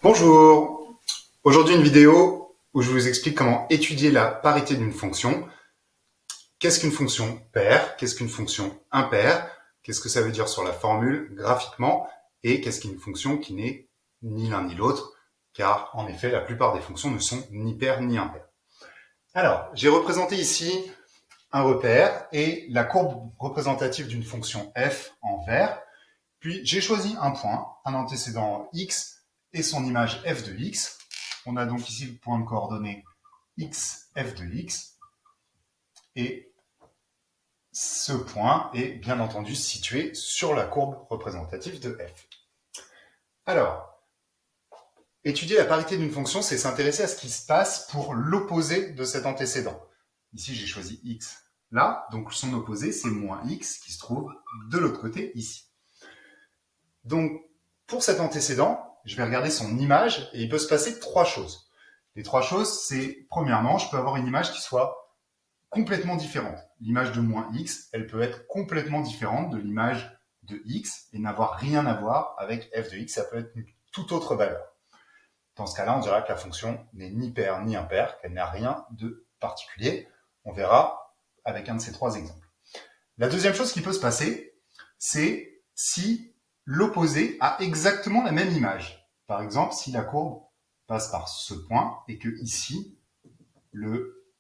Bonjour. Aujourd'hui une vidéo où je vous explique comment étudier la parité d'une fonction. Qu'est-ce qu'une fonction paire? Qu'est-ce qu'une fonction impaire? Qu'est-ce que ça veut dire sur la formule graphiquement? Et qu'est-ce qu'une fonction qui n'est ni l'un ni l'autre? Car en effet, la plupart des fonctions ne sont ni paires ni impaires. Alors, j'ai représenté ici un repère et la courbe représentative d'une fonction f en vert. Puis j'ai choisi un point, un antécédent x et son image f de x. On a donc ici le point de coordonnées x, f de x. Et ce point est bien entendu situé sur la courbe représentative de f. Alors, étudier la parité d'une fonction, c'est s'intéresser à ce qui se passe pour l'opposé de cet antécédent. Ici, j'ai choisi x là, donc son opposé, c'est moins x qui se trouve de l'autre côté ici. Donc, pour cet antécédent, je vais regarder son image et il peut se passer trois choses. Les trois choses, c'est, premièrement, je peux avoir une image qui soit complètement différente. L'image de moins x, elle peut être complètement différente de l'image de x et n'avoir rien à voir avec f de x, ça peut être une toute autre valeur. Dans ce cas-là, on dira que la fonction n'est ni paire ni impaire, qu'elle n'a rien de particulier. On verra avec un de ces trois exemples. La deuxième chose qui peut se passer, c'est si l'opposé a exactement la même image. Par exemple, si la courbe passe par ce point et que ici,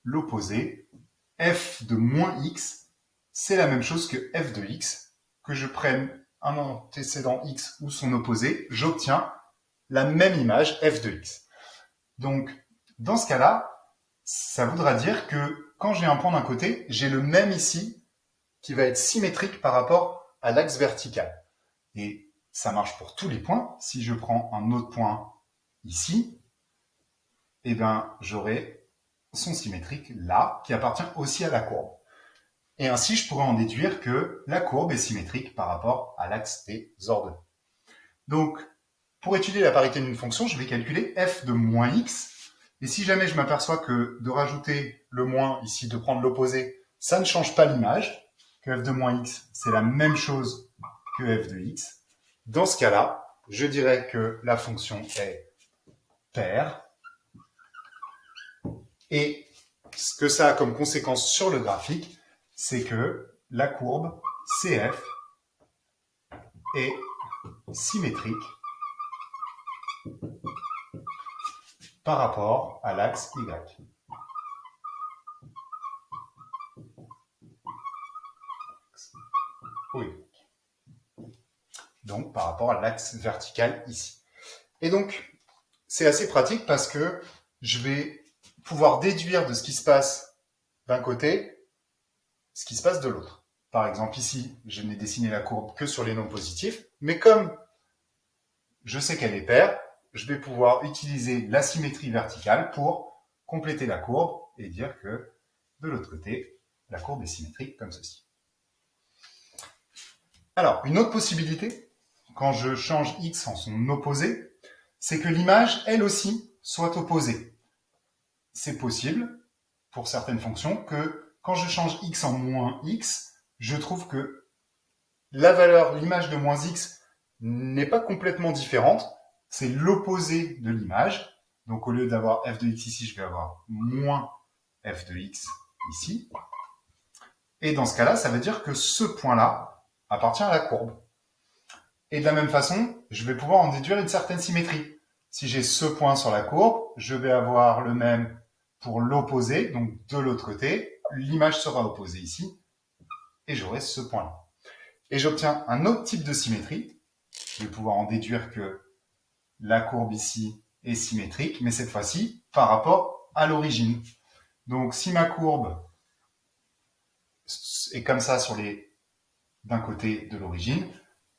l'opposé, f de moins x, c'est la même chose que f de x, que je prenne un antécédent x ou son opposé, j'obtiens la même image f de x. Donc, dans ce cas-là, ça voudra dire que quand j'ai un point d'un côté, j'ai le même ici qui va être symétrique par rapport à l'axe vertical. Et ça marche pour tous les points. Si je prends un autre point ici, eh ben, j'aurai son symétrique là, qui appartient aussi à la courbe. Et ainsi, je pourrais en déduire que la courbe est symétrique par rapport à l'axe des ordonnées. Donc, pour étudier la parité d'une fonction, je vais calculer f de moins x. Et si jamais je m'aperçois que de rajouter le moins ici, de prendre l'opposé, ça ne change pas l'image, que f de moins x, c'est la même chose que f de x, dans ce cas-là, je dirais que la fonction est paire. Et ce que ça a comme conséquence sur le graphique, c'est que la courbe CF est symétrique par rapport à l'axe Y. Oui. Donc, par rapport à l'axe vertical ici. Et donc, c'est assez pratique parce que je vais pouvoir déduire de ce qui se passe d'un côté ce qui se passe de l'autre. Par exemple, ici, je n'ai dessiné la courbe que sur les nombres positifs, mais comme je sais qu'elle est paire, je vais pouvoir utiliser la symétrie verticale pour compléter la courbe et dire que de l'autre côté, la courbe est symétrique comme ceci. Alors, une autre possibilité, quand je change x en son opposé, c'est que l'image, elle aussi, soit opposée. C'est possible, pour certaines fonctions, que quand je change x en moins x, je trouve que la valeur, l'image de moins x, n'est pas complètement différente. C'est l'opposé de l'image. Donc, au lieu d'avoir f de x ici, je vais avoir moins f de x ici. Et dans ce cas-là, ça veut dire que ce point-là appartient à la courbe. Et de la même façon, je vais pouvoir en déduire une certaine symétrie. Si j'ai ce point sur la courbe, je vais avoir le même pour l'opposé, donc de l'autre côté. L'image sera opposée ici, et j'aurai ce point-là. Et j'obtiens un autre type de symétrie. Je vais pouvoir en déduire que la courbe ici est symétrique, mais cette fois-ci par rapport à l'origine. Donc si ma courbe est comme ça sur d'un côté de l'origine,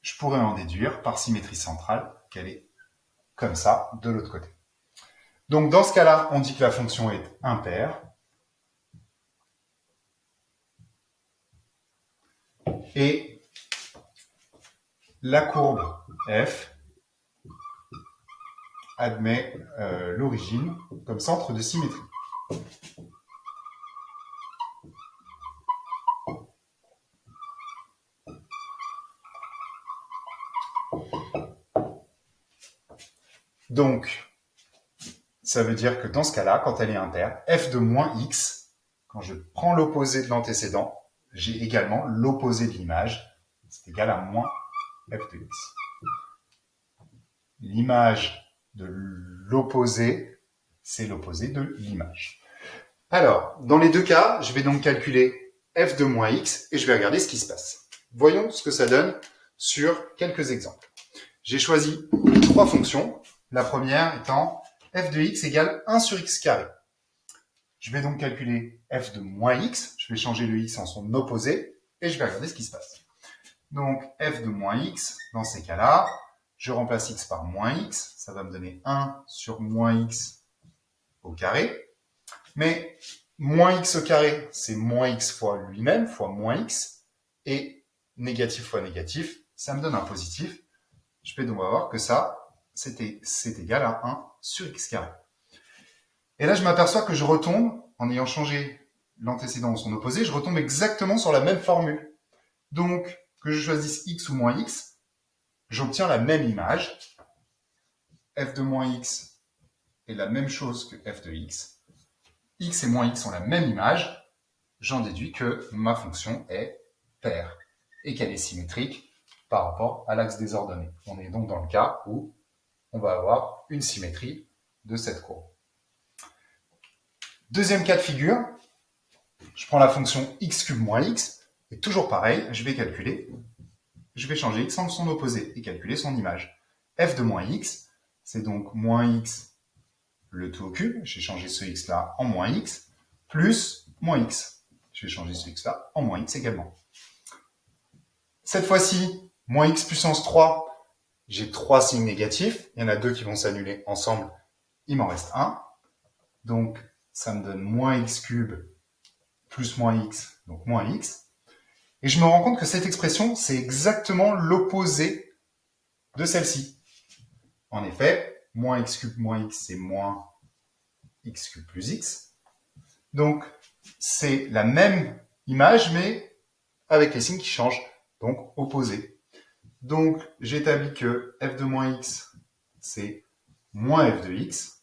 je pourrais en déduire par symétrie centrale qu'elle est comme ça de l'autre côté. Donc dans ce cas-là, on dit que la fonction est impaire. Et la courbe f admet l'origine comme centre de symétrie. Donc, ça veut dire que dans ce cas-là, quand elle est impaire, f de moins x, quand je prends l'opposé de l'antécédent, j'ai également l'opposé de l'image, c'est égal à moins f de x. L'image de l'opposé, c'est l'opposé de l'image. Alors, dans les deux cas, je vais donc calculer f de moins x et je vais regarder ce qui se passe. Voyons ce que ça donne sur quelques exemples. J'ai choisi trois fonctions. La première étant f de x égale 1 sur x carré. Je vais donc calculer f de moins x. Je vais changer le x en son opposé et je vais regarder ce qui se passe. Donc, f de moins x, dans ces cas-là, je remplace x par moins x. Ça va me donner 1 sur moins x au carré. Mais moins x au carré, c'est moins x fois lui-même, fois moins x. Et négatif fois négatif, ça me donne un positif. Je vais donc voir que ça, c'est égal à 1 sur x carré. Et là, je m'aperçois que je retombe, en ayant changé l'antécédent ou son opposé, je retombe exactement sur la même formule. Donc, que je choisisse x ou moins x, j'obtiens la même image. F de moins x est la même chose que f de x. X et moins x ont la même image. J'en déduis que ma fonction est paire et qu'elle est symétrique par rapport à l'axe des ordonnées. On est donc dans le cas où on va avoir une symétrie de cette courbe. Deuxième cas de figure, je prends la fonction x cube moins x, et toujours pareil, je vais calculer, je vais changer x en son opposé et calculer son image. F de moins x, c'est donc moins x le tout au cube, j'ai changé ce x là en moins x, plus moins x. Je vais changer ce x là en moins x également. Cette fois-ci, moins x puissance 3, j'ai trois signes négatifs, il y en a deux qui vont s'annuler ensemble, il m'en reste un. Donc, ça me donne moins x cube plus moins x, donc moins x. Et je me rends compte que cette expression, c'est exactement l'opposé de celle-ci. En effet, moins x cube moins x, c'est moins x cube plus x. Donc, c'est la même image, mais avec les signes qui changent, donc opposés. Donc, j'établis que f de moins x, c'est moins f de x.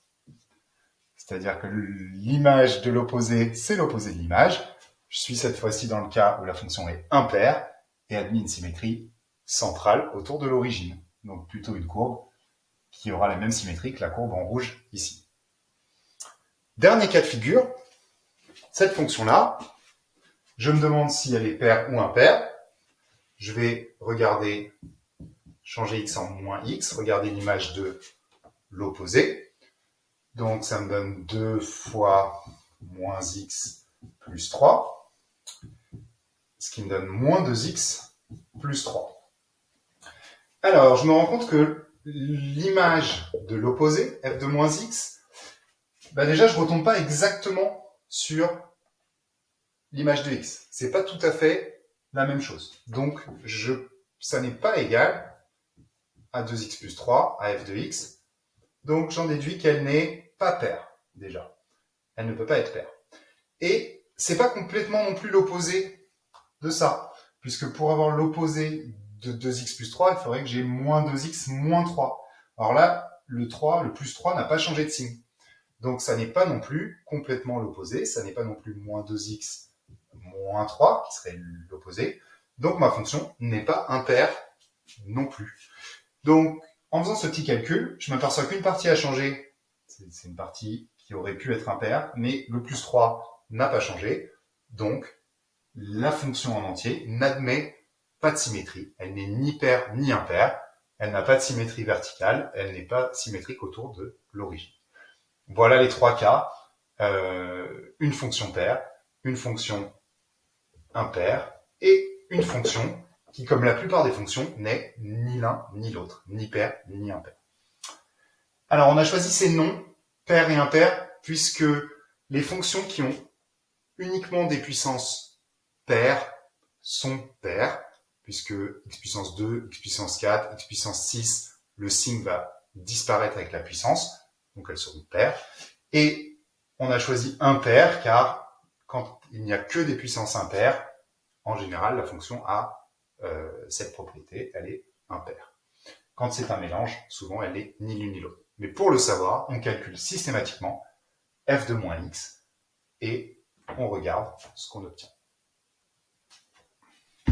C'est-à-dire que l'image de l'opposé, c'est l'opposé de l'image. Je suis cette fois-ci dans le cas où la fonction est impaire et admis une symétrie centrale autour de l'origine. Donc plutôt une courbe qui aura la même symétrie que la courbe en rouge ici. Dernier cas de figure, cette fonction-là, je me demande si elle est paire ou impaire. Je vais regarder, changer x en moins x, regarder l'image de l'opposé. Donc, ça me donne 2 fois moins x plus 3, ce qui me donne moins 2x plus 3. Alors, je me rends compte que l'image de l'opposé, f de moins x, déjà, je ne retombe pas exactement sur l'image de x. C'est pas tout à fait la même chose. Donc, ça n'est pas égal à 2x plus 3, à f de x. Donc, j'en déduis qu'elle n'est pas paire, déjà. Elle ne peut pas être paire. Et c'est pas complètement non plus l'opposé de ça, puisque pour avoir l'opposé de 2x plus 3, il faudrait que j'ai moins 2x moins 3. Alors là, le plus 3 n'a pas changé de signe. Donc ça n'est pas non plus complètement l'opposé, ça n'est pas non plus moins 2x moins 3, qui serait l'opposé. Donc ma fonction n'est pas impaire non plus. Donc, en faisant ce petit calcul, je m'aperçois qu'une partie a changé. C'est une partie qui aurait pu être impaire, mais le plus 3 n'a pas changé. Donc, la fonction en entier n'admet pas de symétrie. Elle n'est ni paire ni impaire. Elle n'a pas de symétrie verticale. Elle n'est pas symétrique autour de l'origine. Voilà les trois cas. Une fonction paire, une fonction impaire et une fonction qui, comme la plupart des fonctions, n'est ni l'un ni l'autre, ni paire ni impaire. Alors, on a choisi ces noms, paire et impaire, puisque les fonctions qui ont uniquement des puissances paires sont paires, puisque x puissance 2, x puissance 4, x puissance 6, le signe va disparaître avec la puissance, donc elles seront paires. Et on a choisi impaire, car quand il n'y a que des puissances impaires, en général, la fonction a cette propriété, elle est impaire. Quand c'est un mélange, souvent elle n'est ni l'une ni l'autre. Mais pour le savoir, on calcule systématiquement f de moins x et on regarde ce qu'on obtient.